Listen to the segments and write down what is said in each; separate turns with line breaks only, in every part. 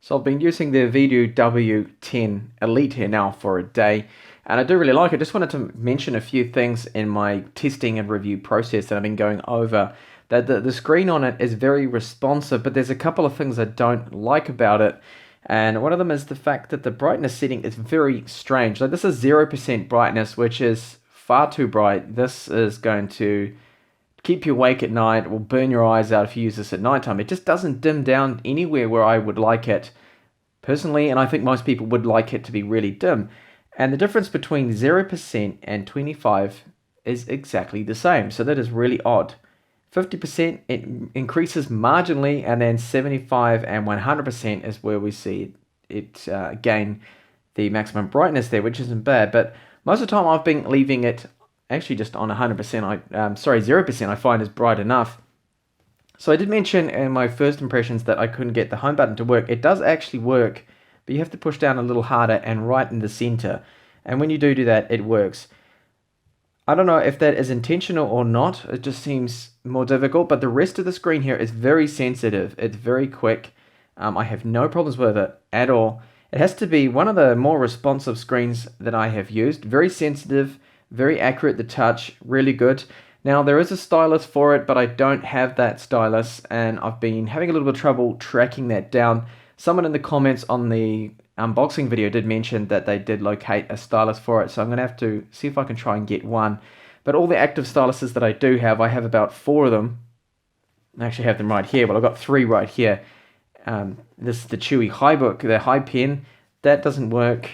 So I've been using the Vido W10 Elite here now for a day, and I do really like it. Just wanted to mention a few things in my testing and review process that I've been going over. That the screen on it is very responsive, but there's a couple of things I don't like about it. And one of them is the fact that the brightness setting is very strange. Like this is 0% brightness, which is far too bright. This is going to keep you awake at night, will burn your eyes out if you use this at nighttime. It just doesn't dim down anywhere where I would like it personally, and I think most people would like it to be really dim. And the difference between 0% and 25 is exactly the same, so that is really odd. 50% it increases marginally, and then 75 and 100% is where we see it gain the maximum brightness there, which isn't bad. But most of the time I've been leaving it actually just on 100%. Sorry, 0% I find is bright enough. So I did mention in my first impressions that I couldn't get the home button to work. It does actually work, but you have to push down a little harder and right in the center. And when you do that, it works. I don't know if that is intentional or not. It just seems more difficult, but the rest of the screen here is very sensitive. It's very quick. I have no problems with it at all. It has to be one of the more responsive screens that I have used. Very sensitive, very accurate, the touch, really good. Now there is a stylus for it, but I don't have that stylus, and I've been having a little bit of trouble tracking that down. Someone in the comments on the unboxing video did mention that they did locate a stylus for it, so I'm going to have to see if I can try and get one. But all the active styluses that I do have, I have about 4 of them. I actually have them right here, but I've got 3 right here. This is the Chewy Highbook, the High Pen. That doesn't work.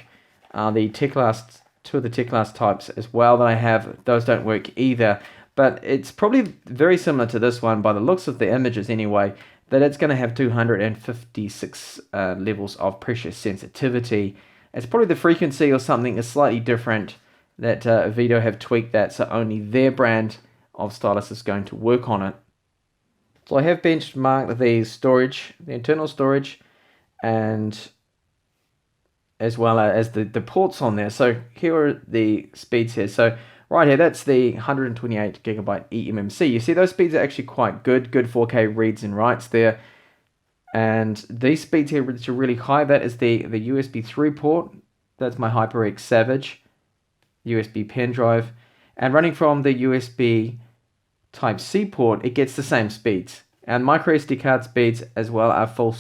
The TechTablets, 2 of the TechTablets types as well that I have, those don't work either. But it's probably very similar to this one by the looks of the images anyway, that it's going to have 256 levels of pressure sensitivity. It's probably the frequency or something is slightly different that Vido have tweaked that, so only their brand of stylus is going to work on it. So I have benchmarked the storage, the internal storage, and as well as the ports on there. So here are the speeds here. So right here, that's the 128 gigabyte eMMC. You see those speeds are actually quite good 4K reads and writes there. And these speeds here, which are really high, that is the USB 3 port. That's my HyperX Savage USB pen drive. And running from the USB Type-C port, it gets the same speeds. And micro SD card speeds as well are full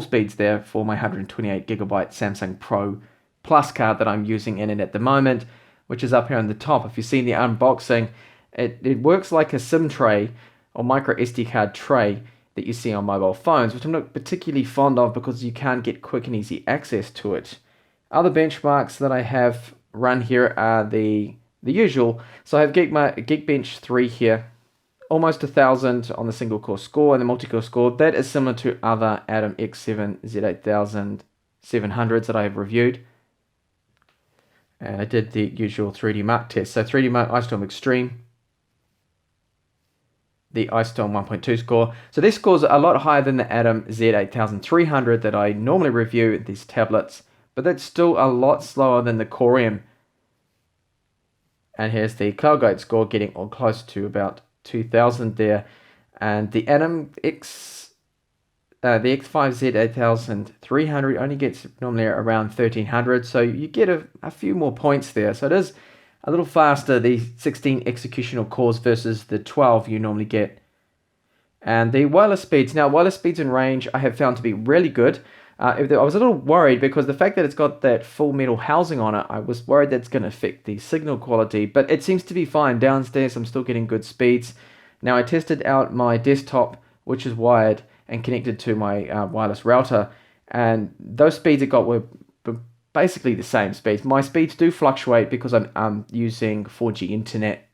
speeds there for my 128 gigabyte Samsung Pro Plus card that I'm using in it at the moment, which is up here on the top. If you see the unboxing, it works like a SIM tray or micro SD card tray that you see on mobile phones, which I'm not particularly fond of because you can't get quick and easy access to it. Other benchmarks that I have run here are the usual. So I have Geekbench 3 here, almost 1,000 on the single core score, and the multi-core score, that is similar to other Atom X7 Z8700s that I have reviewed. And I did the usual 3D Mark test. So 3D Mark Ice-Storm Extreme, the Ice-Storm 1.2 score. So this scores a lot higher than the Atom Z8300 that I normally review these tablets, but that's still a lot slower than the Core M. And here's the CloudGuide score, getting all close to about 2,000 there. And the Atom the X5 Z8300 only gets normally around 1,300, so you get a few more points there. So it is a little faster, the 16 executional cores versus the 12 you normally get. And the wireless speeds, now wireless speeds and range I have found to be really good. I was a little worried because the fact that it's got that full metal housing on it, I was worried that's going to affect the signal quality, but it seems to be fine. Downstairs I'm still getting good speeds. Now I tested out my desktop, which is wired and connected to my wireless router, and those speeds it got were basically the same speeds. My speeds do fluctuate because I'm using 4G internet.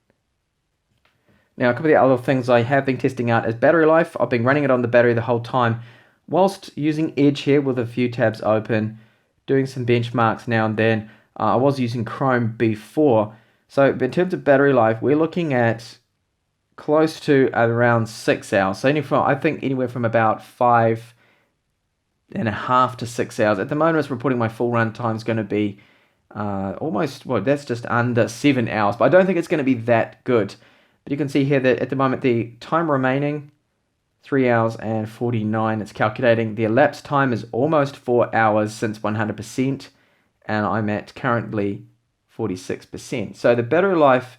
Now a couple of the other things I have been testing out is battery life. I've been running it on the battery the whole time, whilst using Edge here with a few tabs open, doing some benchmarks now and then. I was using Chrome before. So in terms of battery life, we're looking at close to around 6 hours. So I think anywhere from about 5.5 to 6 hours. At the moment, it's reporting my full run time is going to be that's just under 7 hours. But I don't think it's going to be that good. But you can see here that at the moment, the time remaining 3 hours and 49. It's calculating. The elapsed time is almost 4 hours since 100%, and I'm at currently 46%. So the battery life,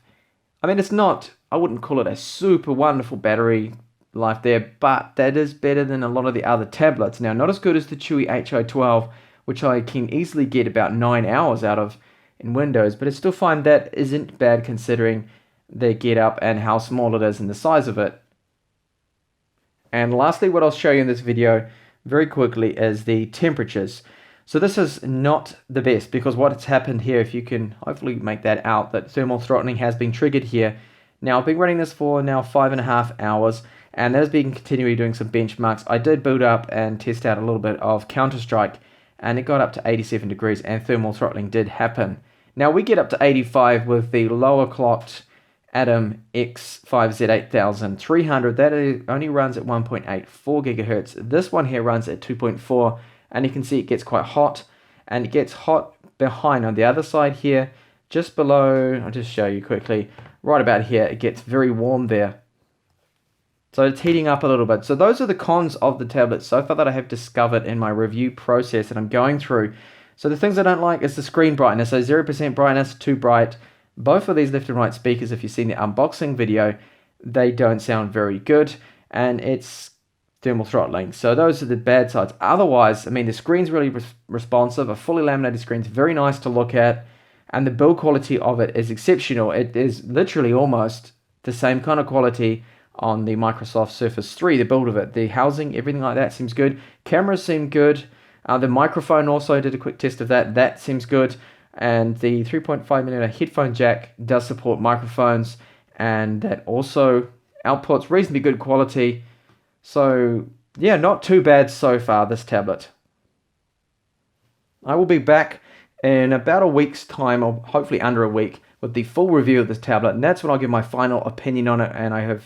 I mean, it's not, I wouldn't call it a super wonderful battery life there, but that is better than a lot of the other tablets. Now, not as good as the Chewy HO12, which I can easily get about 9 hours out of in Windows, but I still find that isn't bad considering the get up and how small it is and the size of it. And lastly, what I'll show you in this video very quickly is the temperatures. So this is not the best, because what's happened here, if you can hopefully make that out, that thermal throttling has been triggered here. Now, I've been running this for now 5.5 hours, and that has been continually doing some benchmarks. I did boot up and test out a little bit of Counter-Strike, and it got up to 87 degrees, and thermal throttling did happen. Now, we get up to 85 with the lower clocked Atom X5Z8300. That only runs at 1.84 gigahertz. This one here runs at 2.4, and you can see it gets quite hot, and it gets hot behind on the other side here, just below. I'll just show you quickly. Right about here, it gets very warm there. So it's heating up a little bit. So those are the cons of the tablet so far that I have discovered in my review process that I'm going through. So the things I don't like is the screen brightness. So 0% brightness, too bright. Both of these left and right speakers, if you've seen the unboxing video, they don't sound very good. And it's thermal throttling. So those are the bad sides. Otherwise, I mean, the screen's really responsive. A fully laminated screen's very nice to look at. And the build quality of it is exceptional. It is literally almost the same kind of quality on the Microsoft Surface 3, the build of it. The housing, everything like that seems good. Cameras seem good. The microphone also, did a quick test of that. That seems good. And the 3.5mm headphone jack does support microphones, and that also outputs reasonably good quality. So yeah, not too bad so far, this tablet. I will be back in about a week's time, or hopefully under a week, with the full review of this tablet, and that's when I'll give my final opinion on it. And I've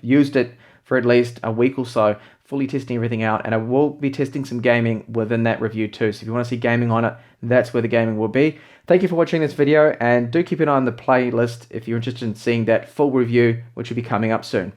used it for at least a week or so, fully testing everything out, and I will be testing some gaming within that review too. So if you want to see gaming on it, that's where the gaming will be. Thank you for watching this video, and do keep an eye on the playlist if you're interested in seeing that full review, which will be coming up soon.